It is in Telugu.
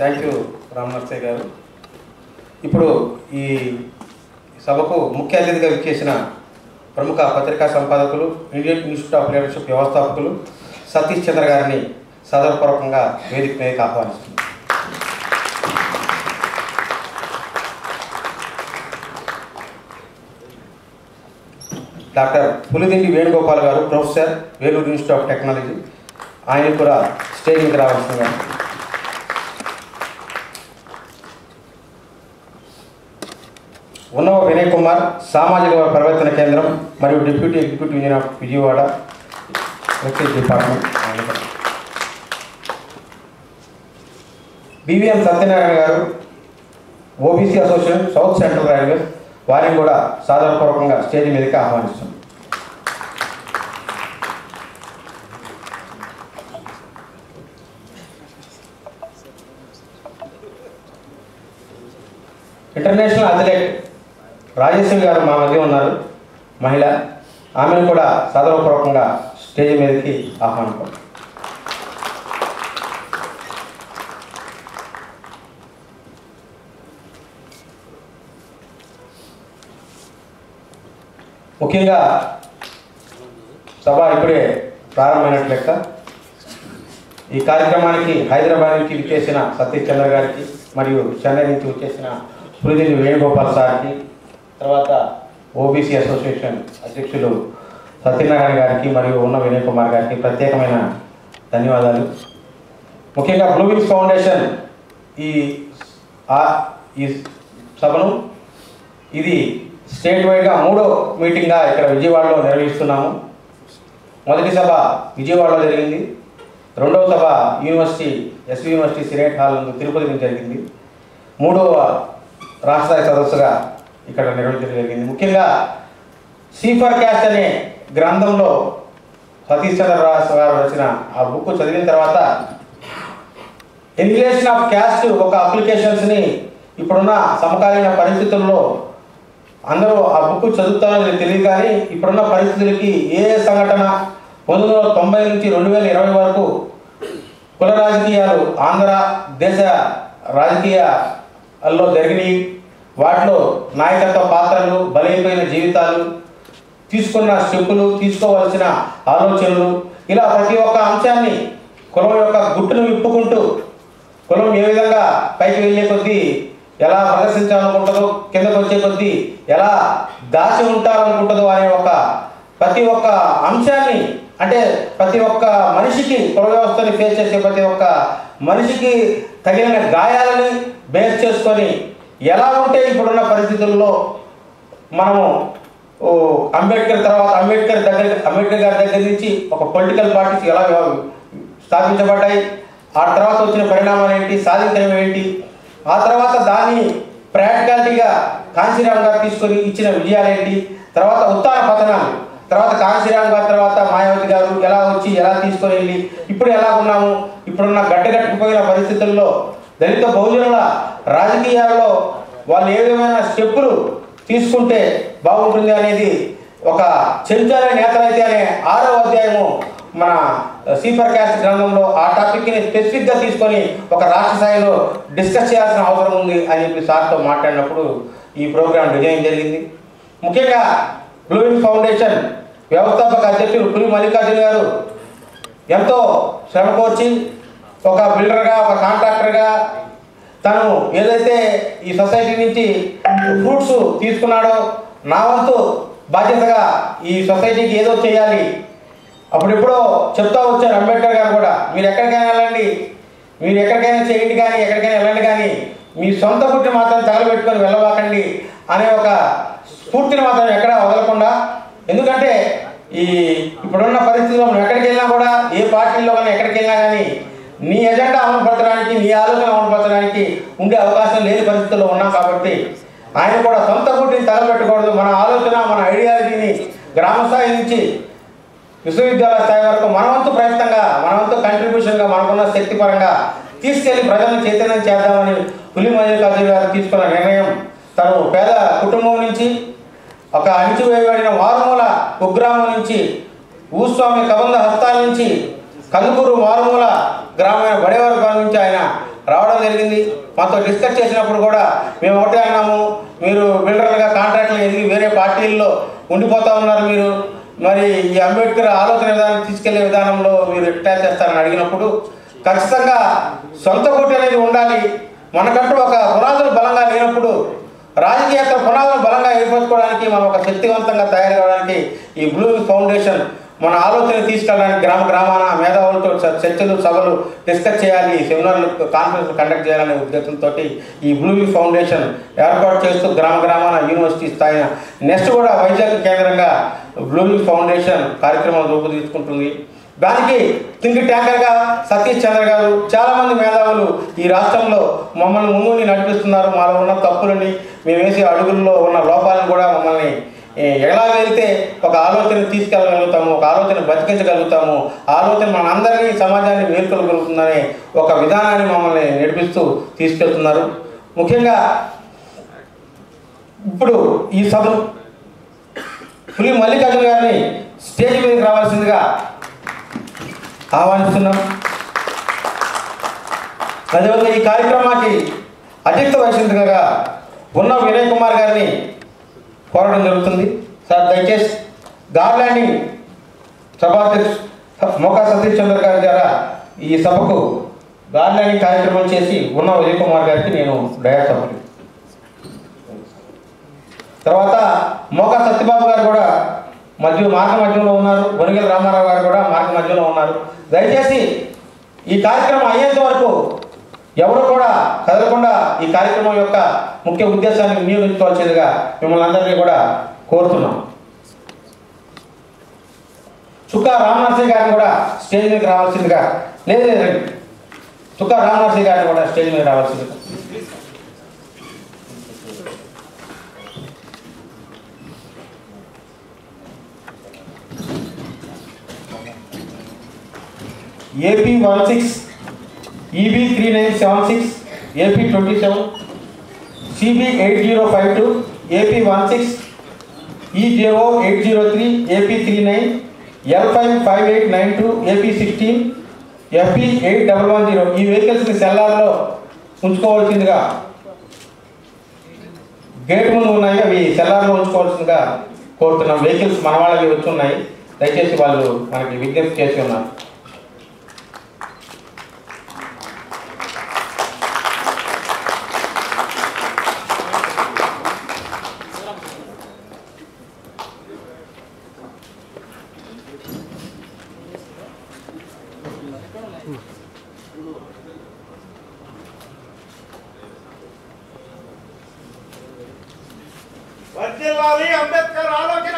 థ్యాంక్ యూ రామనర్సయ్య గారు. ఇప్పుడు ఈ సభకు ముఖ్య అతిథిగా విచ్చేసిన ప్రముఖ పత్రికా సంపాదకులు, ఇండియన్ ఇన్స్టిట్యూట్ ఆఫ్ లీడర్షిప్ వ్యవస్థాపకులు సతీష్ చంద్ర గారిని సదరపూర్వకంగా వేదిక మీదకి ఆహ్వానిస్తున్నారు. డాక్టర్ పులిదిండి వేణుగోపాల్ గారు, professor, Vellore institute of technology, ఆయన కూడా స్టేజ్ మీద రావాల్సిందిగా. ఉన్నవ వినయ్ కుమార్, సామాజిక పరివర్తన కేంద్రం మరియు deputy executive engineer of Vijayawada department. BVM Satyanarayana garu, OBC association, South Central Railway, వారిని కూడా సాధారణపూర్వకంగా స్టేజ్ మీదకి ఆహ్వానిస్తున్నాం. ఇంటర్నేషనల్ అథ్లెట్ రాజేశ్వరి గారు మా మధ్య ఉన్నారు, మహిళ. ఆమెను కూడా సాధారణపూర్వకంగా స్టేజ్ మీదకి ఆహ్వానిస్తాం. ముఖ్యంగా సభ ఇప్పుడే ప్రారంభమైనట్లు లెక్క. ఈ కార్యక్రమానికి హైదరాబాద్ నుంచి విచ్చేసిన సతీష్ చంద్ర గారికి మరియు చెన్నై నుంచి విచ్చేసిన పులిదిండి వేణుగోపాల్ సార్కి, తర్వాత ఓబీసీ అసోసియేషన్ అధ్యక్షులు సత్యనారాయణ గారికి మరియు ఉన్న వినయ్ కుమార్ గారికి ప్రత్యేకమైన ధన్యవాదాలు. ముఖ్యంగా బ్లూ వింగ్స్ ఫౌండేషన్ ఈ సభను ఇది స్టేట్ వైడ్గా 3వ మీటింగ్గా ఇక్కడ విజయవాడలో నిర్వహిస్తున్నాము. మొదటి సభ విజయవాడలో జరిగింది, 2వ సభ university SV university senate hall Tirupati నుంచి జరిగింది, 3వ రాష్ట్ర సదస్సుగా ఇక్కడ నిర్వహించడం జరిగింది. ముఖ్యంగా సీఫర్ క్యాస్ట్ అనే గ్రంథంలో సతీష్ చంద్ర గారు రాసిన ఆ బుక్ చదివిన తర్వాత ఎన్యులేషన్ ఆఫ్ క్యాస్ట్ ఒక అప్లికేషన్స్ని ఇప్పుడున్న సమకాలీన పరిస్థితుల్లో అందరూ ఆ బుక్ చదువుతారో తెలియదు, కానీ ఇప్పుడున్న పరిస్థితులకి ఏ సంఘటన 1990 నుంచి 2020 వరకు కుల రాజకీయాలు ఆంధ్ర దేశ రాజకీయాల్లో జరిగినాయి, వాటిలో నాయకత్వ పాత్రలు, బలైపోయిన జీవితాలు, తీసుకున్న స్టెప్పులు, తీసుకోవాల్సిన ఆలోచనలు, ఇలా ప్రతి ఒక్క అంశాన్ని కులం యొక్క గుట్టును విప్పుకుంటూ కులం ఏ విధంగా పైకి వెళ్ళే కొద్దీ ఎలా ప్రదర్శించాలనుకుంటుందో, కిందకు వచ్చే కొద్దీ ఎలా దాచి ఉంటారనుకుంటుందో అనే ప్రతి ఒక్క అంశాన్ని, అంటే ప్రతి ఒక్క మనిషికి కుల వ్యవస్థని ఫేస్ చేసే ప్రతి ఒక్క మనిషికి తగిన గాయాలని బేస్ చేసుకొని ఎలా ఉంటే ఇప్పుడున్న పరిస్థితుల్లో మనము అంబేద్కర్ గారి దగ్గర నుంచి ఒక పొలిటికల్ పార్టీస్ ఎలా స్థాపించబడ్డాయి, ఆ తర్వాత వచ్చిన పరిణామాలు ఏంటి, సాధించడం ఏంటి, ఆ తర్వాత దాన్ని ప్రాక్టికాలిటీగా కాంశీరామ్ గారు తీసుకొని ఇచ్చిన విజయాలు ఏంటి, తర్వాత ఉత్తాన పతనాలు, తర్వాత కాంశీరామ్ గారి తర్వాత మాయావతి గారు ఎలా వచ్చి ఎలా తీసుకొని వెళ్ళి ఇప్పుడు ఎలా ఉన్నాము, ఇప్పుడున్న గట్టగట్టుకుపోయిన పరిస్థితుల్లో దళిత బహుజనుల రాజకీయాల్లో వాళ్ళు ఏ విధమైన స్టెప్పులు తీసుకుంటే బాగుంటుంది అనేది ఒక చెంచాల నేతలైతే అనే 6వ అధ్యాయము మన సీఫర్ క్యాస్ట్ గ్రంథంలో ఆ టాపిక్ని స్పెసిఫిక్గా తీసుకొని ఒక రాష్ట్ర స్థాయిలో డిస్కస్ చేయాల్సిన అవసరం ఉంది అని చెప్పి సార్తో మాట్లాడినప్పుడు ఈ ప్రోగ్రాం డిజైన్ జరిగింది. ముఖ్యంగా బ్లూ వింగ్స్ ఫౌండేషన్ వ్యవస్థాపక అధ్యక్షులు పులి మల్లికార్జున గారు ఎంతో శ్రమకోర్చి ఒక బిల్డర్గా, ఒక కాంట్రాక్టర్గా తను ఏదైతే ఈ సొసైటీ నుంచి ఫ్రూట్స్ తీసుకున్నాడో, నా వంతు బాధ్యతగా ఈ సొసైటీకి ఏదో చేయాలి, అప్పుడెప్పుడో చెప్తా వచ్చారు అంబేద్కర్ గారు కూడా, మీరు ఎక్కడికైనా వెళ్ళండి, మీరు ఎక్కడికైనా చేయండి, కానీ ఎక్కడికైనా వెళ్ళండి, కానీ మీ సొంత పుట్టి మాత్రం తగలబెట్టుకొని వెళ్ళబాకండి అనే ఒక స్ఫూర్తిని మాత్రం ఎక్కడా వదలకుండా, ఎందుకంటే ఇప్పుడున్న పరిస్థితుల్లో మనం ఎక్కడికి వెళ్ళినా కూడా, ఏ పార్టీల్లో కానీ ఎక్కడికి వెళ్ళినా కానీ నీ ఎజెండా అమలుపరచడానికి, నీ ఆలోచన అమలుపరచడానికి ఉండే అవకాశం లేని పరిస్థితుల్లో ఉన్నాం. కాబట్టి ఆయన కూడా సొంత పుట్టిని తగలబెట్టకూడదు, మన ఆలోచన, మన ఐడియాలజీని గ్రామ స్థాయి నుంచి విశ్వవిద్యాలయ స్థాయి వరకు మనవంతు ప్రయత్నంగా, మనవంతు కంట్రిబ్యూషన్గా, మనకున్న శక్తి పరంగా తీసుకెళ్లి ప్రజలను చైతన్యం చేద్దామని పులి మల్లికార్జున గారు తీసుకున్న నిర్ణయం. తను పేద కుటుంబం నుంచి, ఒక అణిచివేయబడిన వారుమూల కుగ్రామం నుంచి, భూస్వామి కబంధ హస్తాల నుంచి, కందుకూరు మారుమూల గ్రామీణ బడేవర్గాల నుంచి ఆయన రావడం జరిగింది. మాతో డిస్కస్ చేసినప్పుడు కూడా మేము ఒకటే అన్నాము, మీరు బిల్డర్లుగా కాంట్రాక్టులు ఎదిగి వేరే పార్టీల్లో ఉండిపోతూ ఉన్నారు, మీరు మరి ఈ అంబేద్కర్ ఆలోచన విధానం తీసుకెళ్లే విధానంలో మీరు ఎట్లా చేస్తారని అడిగినప్పుడు ఖచ్చితంగా సొంత గుట్టు అనేది ఉండాలి. మనకంటూ ఒక పునాదులు బలంగా లేనప్పుడు రాజకీయేతర పునాదులు బలంగా ఏర్పరచుకోవడానికి మనం ఒక శక్తివంతంగా తయారు కావడానికి ఈ బ్లూ ఫౌండేషన్ మన ఆలోచన తీసుకెళ్ళడానికి గ్రామ గ్రామాన మేధావులతో చర్చలు సభలు డిస్కస్ చేయాలి, సెమినార్లు కాన్ఫరెన్స్ కండక్ట్ చేయాలనే ఉద్దేశంతో ఈ బ్లూ ఫౌండేషన్ ఏర్పాటు చేస్తూ గ్రామ గ్రామాన యూనివర్సిటీ స్థాయిన నెక్స్ట్ కూడా వైజాగ్ కేంద్రంగా బ్లూ ఫౌండేషన్ కార్యక్రమాలు రూపుదిద్దుకుంటుంది. దానికి థింక్ ట్యాంకర్గా సతీష్ చంద్ర గారు చాలామంది మేధావులు ఈ రాష్ట్రంలో మమ్మల్ని ముందుని నడిపిస్తున్నారు. మాలో ఉన్న తప్పులని, మేము వేసే అడుగుల్లో ఉన్న లోపాలను కూడా మమ్మల్ని ఎలా వెళ్తే ఒక ఆలోచన తీసుకెళ్ళగలుగుతాము, ఒక ఆలోచన బతికించగలుగుతాము, ఆలోచన మనందరినీ సమాజాన్ని మేల్కొలగలుగుతుందనే ఒక విధానాన్ని మమ్మల్ని నడిపిస్తూ తీసుకెళ్తున్నారు. ముఖ్యంగా ఇప్పుడు ఈ సభ పులి మల్లికార్జున గారిని స్టేజ్ మీదకి రావాల్సిందిగా ఆహ్వానిస్తున్నాం. అదేవిధంగా ఈ కార్యక్రమానికి అధ్యక్షత వహించగా ఉన్న వినయ్ కుమార్ గారిని కోరడం జరుగుతుంది. సార్ దయచేసి గార్లాండింగ్ సభాధ్యక్షుడు మోకా సతీష్ చంద్ర గారి ద్వారా ఈ సభకు గార్లాండింగ్ కార్యక్రమం చేసి ఉన్న విజయ్ కుమార్ గారికి నేను దయాసభలు. తర్వాత మోకా సత్యబాబు గారు కూడా మార్గ మధ్యంలో ఉన్నారు, వనిగల రామారావు గారు కూడా మార్గ మధ్యంలో ఉన్నారు. దయచేసి ఈ కార్యక్రమం అయ్యేంత వరకు ఎవరు కూడా కదలకుండా ఈ కార్యక్రమం యొక్క ముఖ్య ఉద్దేశాన్ని వినియోగించుకోవాల్సిందిగా మిమ్మల్ని అందరినీ కూడా కోరుతున్నాం. చుక్కా రామనరసింహ గారిని కూడా స్టేజ్ మీదకి రావాల్సిందిగా, లేదు చుక్కా రామనరసింహ గారిని కూడా స్టేజ్ మీద రావాల్సిందిగా. AP 16 EB 3976 AP 27 CB 8052 AP 16 EJO 803 AP 39 L5 5892 AP 16 FP 8110 ఈ వెహికల్స్ని సెల్లార్లో ఉంచుకోవాల్సిందిగా, గేట్ ముందు ఉన్నాయి, అవి సెల్లార్లో ఉంచుకోవాల్సిందిగా కోరుతున్నాం. వెహికల్స్ మన వాళ్ళకి వచ్చి ఉన్నాయి, దయచేసి వాళ్ళు మనకి విజ్ఞప్తి చేసి ఉన్నారు. వర్ధిల్లాలి అంబేద్కర్ ఆలోచన